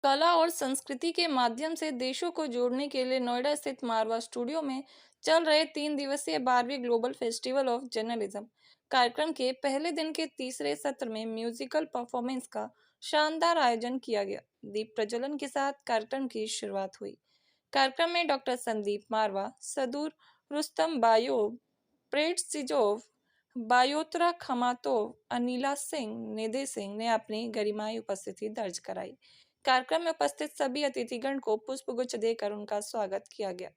कला और संस्कृति के माध्यम से देशों को जोड़ने के लिए नोएडा स्थित मारवा स्टूडियो में चल रहे 3 दिवसीय 12वीं ग्लोबल फेस्टिवल ऑफ जर्नलिज्म कार्यक्रम के पहले दिन के तीसरे सत्र में म्यूजिकल परफॉर्मेंस का शानदार आयोजन किया गया। दीप प्रज्वलन के साथ कार्यक्रम की शुरुआत हुई। कार्यक्रम में डॉक्टर संदीप मारवा, सदूर रुस्तम बायोब, प्रेट सिजोव, बायोत्रा खमातोव, अनिला सिंह, निधि सिंह ने अपनी गरिमाई उपस्थिति दर्ज कराई। कार्यक्रम में उपस्थित सभी अतिथिगण को पुष्पगुच्छ देकर उनका स्वागत किया गया।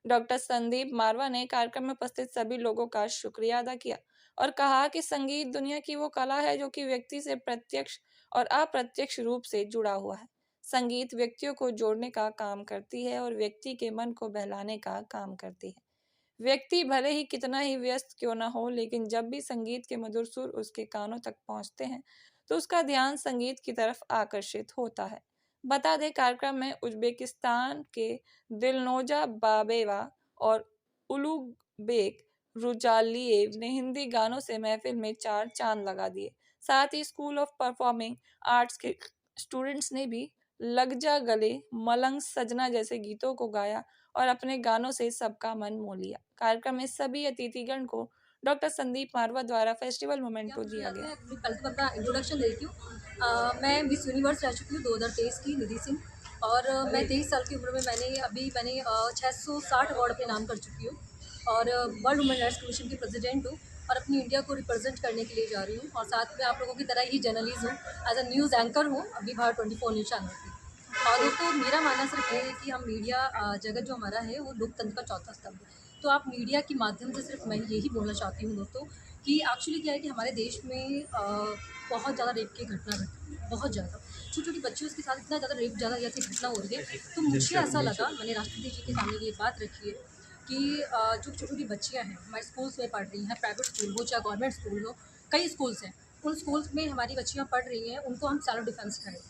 डॉक्टर संदीप मारवा ने कार्यक्रम में उपस्थित सभी लोगों का शुक्रिया अदा किया और कहा कि संगीत दुनिया की वो कला है जो कि व्यक्ति से प्रत्यक्ष और अप्रत्यक्ष रूप से जुड़ा हुआ है। संगीत व्यक्तियों को जोड़ने का काम करती है और व्यक्ति के मन को बहलाने का काम करती है। व्यक्ति भले ही कितना ही व्यस्त क्यों ना हो, लेकिन जब भी संगीत के मधुर सुर उसके कानों तक पहुंचते हैं तो उसका ध्यान संगीत की तरफ आकर्षित होता है। बता दें, कार्यक्रम में उज्बेकिस्तान के दिलनोजा बाबेवा और उलुगबेक रुजालिएव ने हिंदी गानों से महफिल में 4 चांद लगा दिए। साथ ही स्कूल ऑफ परफॉर्मिंग आर्ट्स के स्टूडेंट्स ने भी लग जा गले, मलंग सजना जैसे गीतों को गाया और अपने गानों से सबका मन मोह लिया। कार्यक्रम में सभी अतिथिगण को डॉक्टर संदीप मारवा द्वारा फेस्टिवल मोमेंटो दिया गया। अपना इंट्रोडक्शन देती हूँ। मैं मिस यूनिवर्स रह चुकी हूँ 2023 की, निधि सिंह। और मैं 23 साल की उम्र में मैंने 660 अवार्ड अपने नाम कर चुकी हूँ और वर्ल्ड वुमेन राइट्स कमीशन की प्रेसिडेंट हूँ और अपनी इंडिया को रिप्रेजेंट करने के लिए जा रही हूँ। और साथ में आप लोगों की तरह ही जर्नलिस्ट हूँ, एज अ न्यूज़ एंकर हूँ अभी भारत 24 न्यूज़ चैनल की। और दोस्तों, मेरा मानना सिर्फ ये है कि हम मीडिया जगत जो हमारा है वो लोकतंत्र का चौथा स्तंभ है। तो आप मीडिया के माध्यम से सिर्फ मैं यही बोलना चाहती हूँ दोस्तों कि एक्चुअली क्या है कि हमारे देश में बहुत ज़्यादा रेप की घटना घटी, बहुत ज़्यादा छोटी छोटी बच्चियों के साथ इतना ज़्यादा रेप ज़्यादा जैसी घटना हो रही है। तो मुझे ऐसा लगा, मैंने राष्ट्रपति जी के सामने ये बात रखी है कि जो छोटी छोटी बच्चियाँ हैं हमारे स्कूल्स में पढ़ रही हैं, प्राइवेट स्कूल हो चाहे गवर्नमेंट स्कूल हो, कई स्कूल्स हैं, उन स्कूल्स में हमारी बच्चियाँ पढ़ रही हैं, उनको हम सेल्फ डिफेंस सिखाएं।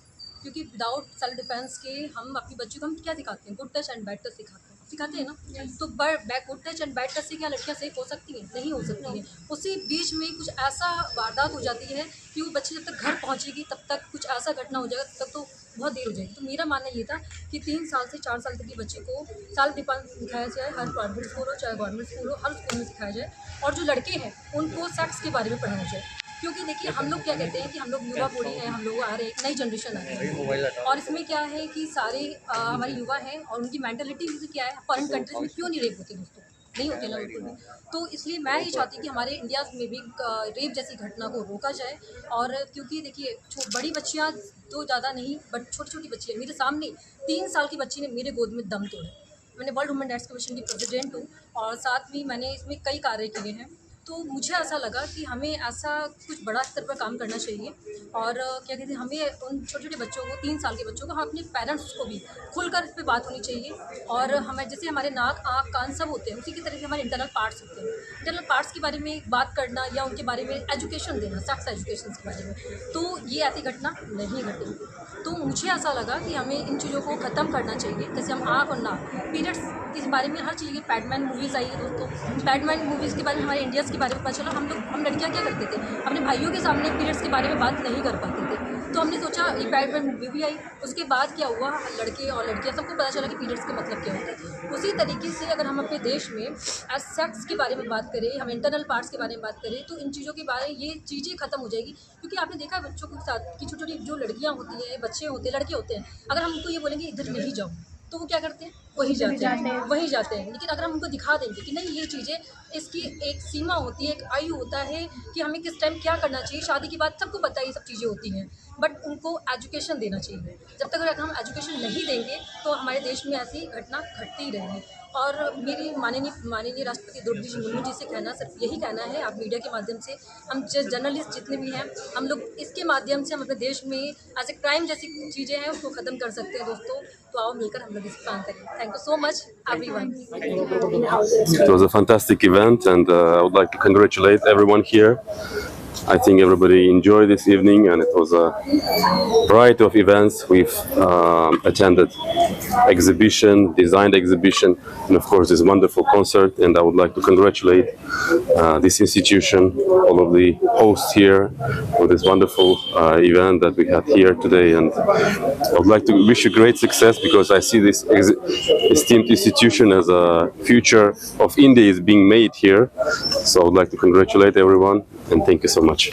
क्योंकि विदाउट सेल्फ डिफेंस के हम अपनी बच्चों को हम क्या सिखाते हैं? Good touch and bad touch सिखाते हैं ना। तो good touch and bad touch से क्या लड़कियां सेफ हो सकती हैं? नहीं हो सकती हैं। उसी बीच में कुछ ऐसा वारदात हो जाती है कि वो बच्ची जब तक घर पहुंचेगी तब तक कुछ ऐसा घटना हो जाएगा, तब तो बहुत देर हो जाएगी। तो मेरा मानना ये था कि 3 साल से 4 साल तक की बच्चे को सेल्फ डिफेंस सिखाया जाए, हर प्राइवेट स्कूल हो चाहे गवर्नमेंट स्कूल हो, हर स्कूल में सिखाया जाए। और जो लड़के हैं उनको सेक्स के बारे में पढ़ाया जाए। क्योंकि देखिए, हम लोग क्या कहते हैं कि हम लोग युवा पीढ़ी हैं, हम लोग आ रहे एक नई जनरेशन आ रही है और इसमें क्या है कि सारे हमारे युवा हैं और उनकी मेंटालिटी क्या है, फॉरेन कंट्रीज में क्यों नहीं रेप होते दोस्तों? नहीं होते ना बिल्कुल भी। तो इसलिए मैं ये चाहती हूँ कि हमारे इंडिया में भी रेप जैसी घटना को रोका जाए। और क्योंकि देखिए, बड़ी बच्चियाँ तो ज़्यादा नहीं, बट छोटी छोटी बच्चियाँ मेरे सामने 3 साल की बच्ची ने मेरे गोद में दम तोड़ा। मैंने वर्ल्ड वुमेन राइट्स कमीशन की प्रेसिडेंट हूँ और साथ में मैंने इसमें कई कार्य किए हैं। तो मुझे ऐसा लगा कि हमें ऐसा कुछ बड़ा स्तर पर काम करना चाहिए। और क्या कहते हैं, हमें उन छोटे छोटे बच्चों को, 3 साल के बच्चों को, हम अपने पेरेंट्स को भी खुलकर इस पर बात होनी चाहिए। और हमें जैसे हमारे नाक, आँख, कान सब होते हैं, उसी की तरह से हमारे इंटरनल पार्ट्स होते हैं। इंटरनल पार्ट्स के बारे में बात करना या उनके बारे में एजुकेशन देना, सेक्स एजुकेशन के बारे में, तो ये ऐसी घटना नहीं घटेगी। तो मुझे ऐसा लगा कि हमें इन चीज़ों को ख़त्म करना चाहिए। जैसे हम आँख और नाक, पीरियड्स के बारे में हर चीज़ की पैडमैन मूवीज़ आई है दोस्तों। पैडमैन मूवीज़ के बारे में हमारे इंडियंस के बारे में पता चला। हम लड़कियाँ क्या करते थे, अपने भाइयों के सामने पीरियड्स के बारे में बात नहीं कर पाते थे। तो हमने सोचा ये पैडमैन मूवी भी आई, उसके बाद क्या हुआ, लड़के और लड़कियाँ सबको पता चला कि पीरियड्स का मतलब क्या होता है। उसी तरीके से अगर हम अपने देश में सेक्स के बारे में बात करें, हम इंटरनल पार्ट्स के बारे में बात करें, तो इन चीज़ों के बारे में ये चीज़ें खत्म हो जाएगी। क्योंकि आपने देखा है बच्चों के साथ कि छोटी छोटी जो लड़कियाँ होती हैं, बच्चे होते हैं, लड़के होते हैं, अगर हम उनको ये बोलेंगे इधर नहीं जाओ, तो वो क्या करते हैं? वहीं जाते हैं। लेकिन अगर हम उनको दिखा देंगे कि नहीं, ये चीज़ें, इसकी एक सीमा होती है, एक आयु होता है कि हमें किस टाइम क्या करना चाहिए। शादी के बाद सबको पता है ये सब चीज़ें होती हैं, बट उनको एजुकेशन देना चाहिए। जब तक अगर हम एजुकेशन नहीं देंगे तो हमारे देश में ऐसी घटना घटती ही रहेगी। और मेरी माननीय राष्ट्रपति द्रौपदी जी मुर्मू जी से कहना, सिर्फ यही कहना है, आप मीडिया के माध्यम से, हम जर्नलिस्ट जितने भी हैं, हम लोग इसके माध्यम से हम अपने देश में ऐसे क्राइम जैसी चीज़ें हैं उसको ख़त्म कर सकते हैं दोस्तों। तो आओ मिलकर हम लोग इस काम करें। Thank you so much everyone. It was a fantastic event, and I would like to congratulate everyone here I think everybody enjoyed this evening, and it was a variety of events. We've attended exhibition, designed exhibition, and of course this wonderful concert. And I would like to congratulate this institution, all of the hosts here, for this wonderful event that we had here today. And I would like to wish you great success, because I see this esteemed institution as a future of India is being made here. So I would like to congratulate everyone, and thank you so much.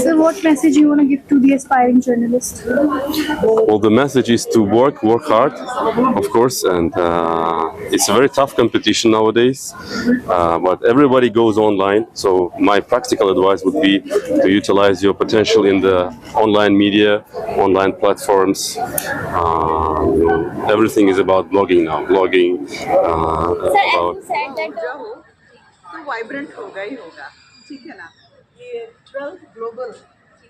So what message you want to give to the aspiring journalists? Well, the message is to work hard, of course, and it's a very tough competition nowadays, but everybody goes online. So my practical advice would be to utilize your potential in the online media, online platforms. Everything is about blogging now. Blogging about तो vibrant होगा ही होगा, ठीक है ना। ये 12th global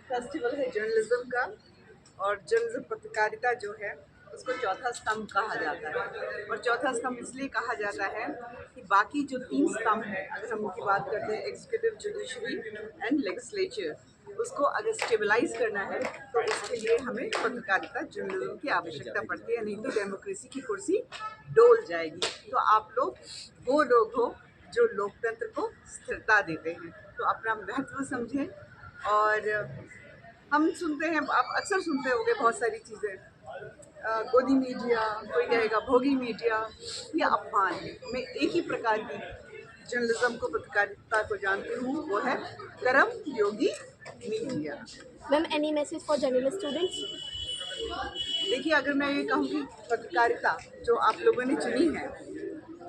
festival है journalism का, और जर्नलिज्म पत्रकारिता जो है उसको चौथा स्तंभ कहा जाता है। और चौथा स्तंभ इसलिए कहा जाता है कि बाकी जो 3 स्तंभ हैं, अगर हम उनकी बात करते हैं, एग्जीक्यूटिव, जुडिशरी एंड लेजिस्लेचर, उसको अगर स्टेबलाइज करना है तो उसके लिए हमें पत्रकारिता, जर्नलिज्म की आवश्यकता पड़ती है, नहीं तो डेमोक्रेसी की कुर्सी डोल जाएगी। तो आप लोग वो लोग हो जो लोकतंत्र को स्थिरता देते हैं, तो अपना महत्व समझें। और हम सुनते हैं, आप अक्सर सुनते होंगे बहुत सारी चीज़ें, गोदी मीडिया, कोई कहेगा भोगी मीडिया, ये अफवाह है। मैं एक ही प्रकार की जर्नलिज्म को, पत्रकारिता को जानती हूँ, वो है Karma Yogi media. Ma'am, any message for journalist students? देखिए, अगर मैं ये कहूँ कि पत्रकारिता जो आप लोगों ने चुनी है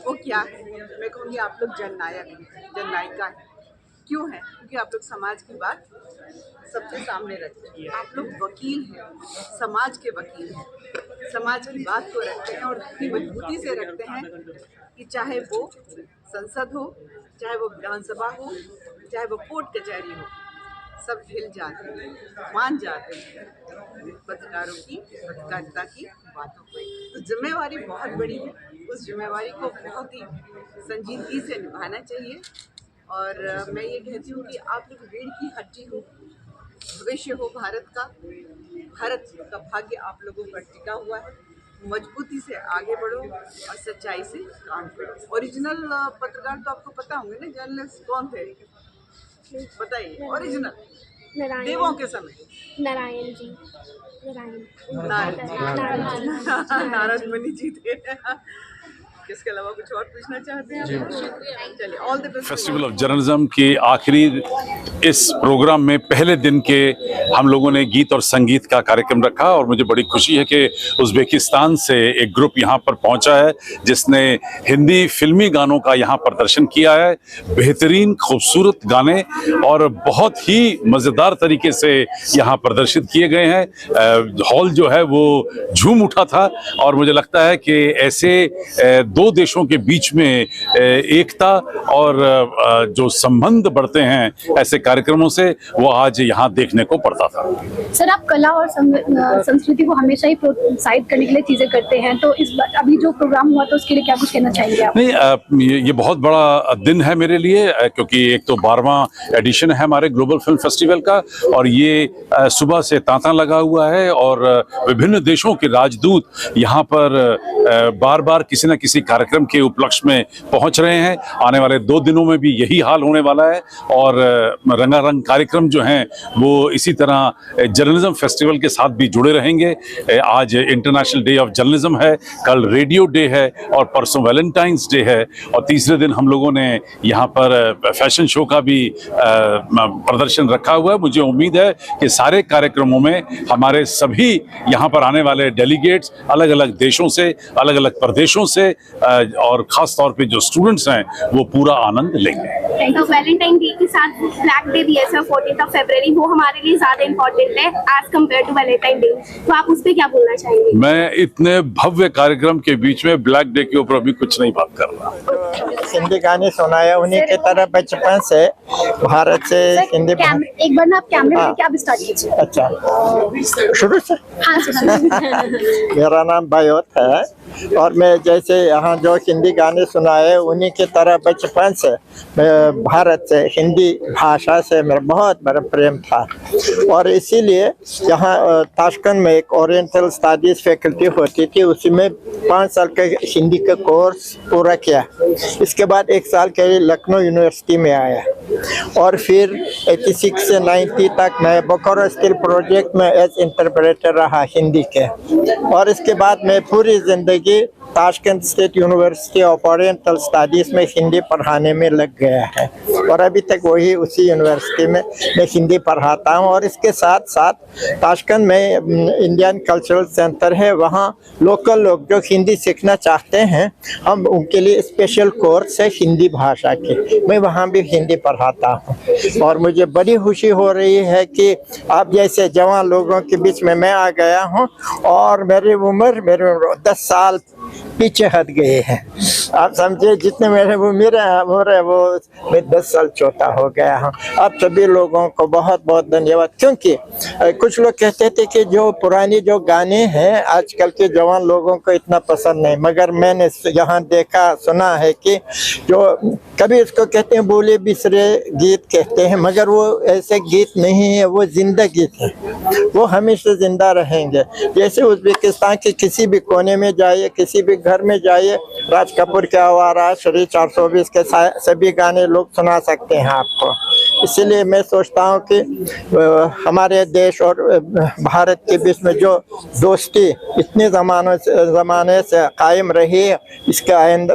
वो क्या है, मैं कहूँगी आप लोग जननायक हैं, जननायिका हैं। क्यों है? क्योंकि आप लोग समाज की बात सबके सामने रखते हैं। आप लोग वकील हैं, समाज के वकील हैं, समाज की बात को रखते हैं, और इतनी मजबूती से रखते हैं कि चाहे वो संसद हो, चाहे वो विधानसभा हो, चाहे वो कोर्ट कचहरी हो, सब हिल जाते हैं, मान जाते हैं पत्रकारों की, पत्रकारिता की बातों को। तो जिम्मेवारी बहुत बड़ी है, उस जिम्मेवारी को बहुत ही संजीदगी से निभाना चाहिए। और मैं ये कहती हूँ कि आप लोग रीढ़ की हड्डी हो, भविष्य हो भारत का, भारत का भाग्य आप लोगों पर टिका हुआ है। मजबूती से आगे बढ़ो और सच्चाई से काम करो। ओरिजिनल पत्रकार तो आपको पता होंगे ना, जर्नलिस्ट कौन थे बताइए? ओरिजिनल देवों के समय नारायण जी, नारद मुनि जी थे। इसके अलावा कुछ और पूछना चाहते हैं? चलिए, all the best. Festival of journalism के आखिरी इस प्रोग्राम में पहले दिन के हम लोगों ने गीत और संगीत का कार्यक्रम रखा, और मुझे बड़ी खुशी है कि उज़्बेकिस्तान से एक ग्रुप यहाँ पर पहुँचा है जिसने हिंदी फिल्मी गानों का यहाँ प्रदर्शन किया है। बेहतरीन खूबसूरत गाने और बहुत ही मज़ेदार तरीके से यहाँ प्रदर्शित किए गए हैं। हॉल जो है वो झूम उठा था, और मुझे लगता है कि ऐसे दो देशों के बीच में एकता और जो संबंध बढ़ते हैं ऐसे कार्यक्रमों से, वो आज यहाँ देखने को पड़ता था। सर, आप कला और संस्कृति को हमेशा ही प्रोत्साहित करने के लिए चीजें करते हैं, तो इस बार अभी जो प्रोग्राम हुआ तो उसके लिए क्या कुछ कहना चाहेंगे आप? नहीं, ये बहुत बड़ा दिन है मेरे लिए, क्योंकि एक तो 12वां एडिशन है हमारे ग्लोबल फिल्म फेस्टिवल का, और ये सुबह से तांता लगा हुआ है, और विभिन्न देशों के राजदूत यहाँ पर बार बार किसी न किसी कार्यक्रम के उपलक्ष्य में पहुंच रहे हैं। आने वाले 2 दिनों में भी यही हाल होने वाला है, और रंगारंग कार्यक्रम जो हैं वो इसी तरह जर्नलिज्म फेस्टिवल के साथ भी जुड़े रहेंगे। आज इंटरनेशनल डे ऑफ जर्नलिज्म है, कल रेडियो डे है, और परसों वैलेंटाइंस डे है, और तीसरे दिन हम लोगों ने यहाँ पर फैशन शो का भी प्रदर्शन रखा हुआ है। मुझे उम्मीद है कि सारे कार्यक्रमों में हमारे सभी यहाँ पर आने वाले डेलीगेट्स अलग अलग देशों से, अलग अलग प्रदेशों से, और खास तौर पे जो स्टूडेंट्स हैं वो पूरा आनंद लेंगे। तो वैलेंटाइन डे के साथ ब्लैक डे भी है सर, 14 फरवरी, वो हमारे लिए ज्यादा इम्पोर्टेंट है as compare to Valentine day, तो आप उस पर क्या बोलना चाहेंगे? मैं इतने भव्य कार्यक्रम के बीच में ब्लैक डे के ऊपर अभी कुछ नहीं बात कर रहा। हिंदी गाने सुनाया उन्हीं की तरह बचपन से, भारत से हिंदी। एक बार ना आप कैमरे में क्या स्टार्ट कीजिए। अच्छा, शुरू से। हाँ, मेरा नाम बायोत है। और मैं जैसे यहाँ जो हिंदी गाने सुनाए उन्हीं की तरह बचपन से मैं भारत से हिंदी भाषा से मेरा बहुत बड़ा प्रेम था। और इसीलिए यहाँ ताशकंद में एक ओरिएंटल स्टडीज़ फैकल्टी होती थी, उसी में 5 साल का हिंदी का कोर्स पूरा किया। इसके बाद 1 साल के लिए लखनऊ यूनिवर्सिटी में आया और फिर 86 से 90 तक मैं बोकारो स्किल प्रोजेक्ट में एज इंटरप्रेटर रहा हिंदी के। और इसके बाद मैं पूरी ज़िंदगी Tashkent state university of oriental studies में हिंदी पढ़ाने में लग गया है और अभी तक वही उसी यूनिवर्सिटी में मैं हिंदी पढ़ाता हूँ। और इसके साथ साथ ताशकंद में इंडियन कल्चरल सेंटर है, वहाँ लोकल लोग जो हिंदी सीखना चाहते हैं हम उनके लिए स्पेशल कोर्स है हिंदी भाषा के, मैं वहाँ भी हिंदी पढ़ाता हूँ। और मुझे बड़ी खुशी हो रही है कि आप जैसे जवान लोगों के बीच में मैं आ गया हूँ और मेरी उम्र 10 साल पीछे हट गए हैं। आप समझे, जितने मेरे उम्र है वो मैं 10 साल छोटा हो गया हूँ। आप सभी लोगों को बहुत बहुत धन्यवाद, क्योंकि कुछ लोग कहते थे कि जो पुरानी जो गाने हैं आजकल के जवान लोगों को इतना पसंद नहीं, मगर मैंने यहाँ देखा सुना है कि जो कभी इसको कहते हैं बोले बिसरे गीत कहते हैं, मगर वो ऐसे गीत नहीं है, वो जिंदा गीत है, वो हमेशा जिंदा रहेंगे। जैसे उज़्बेकिस्तान के किसी भी कोने में जाइए, किसी भी घर में जाइए, राज कपूर के आवारा, श्री 420 के सभी गाने लोग सुना सकते हैं आपको। इसीलिए मैं सोचता हूँ कि हमारे देश और भारत के बीच में जो दोस्ती इतने ज़माने से कायम रही है, इसका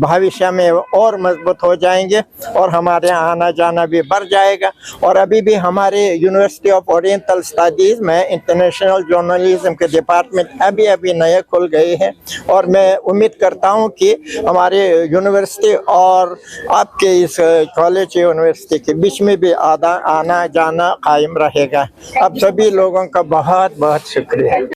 भविष्य में और मजबूत हो जाएंगे और हमारे यहाँ आना जाना भी बढ़ जाएगा। और अभी भी हमारे यूनिवर्सिटी ऑफ ओरिएंटल स्टडीज़ में इंटरनेशनल जर्नलिज्म के डिपार्टमेंट अभी नए खुल गए हैं और मैं उम्मीद करता हूँ कि हमारे यूनिवर्सिटी और आपके इस कॉलेज यूनिवर्सिटी के बीच में भी आना जाना कायम रहेगा। आप सभी लोगों का बहुत बहुत शुक्रिया।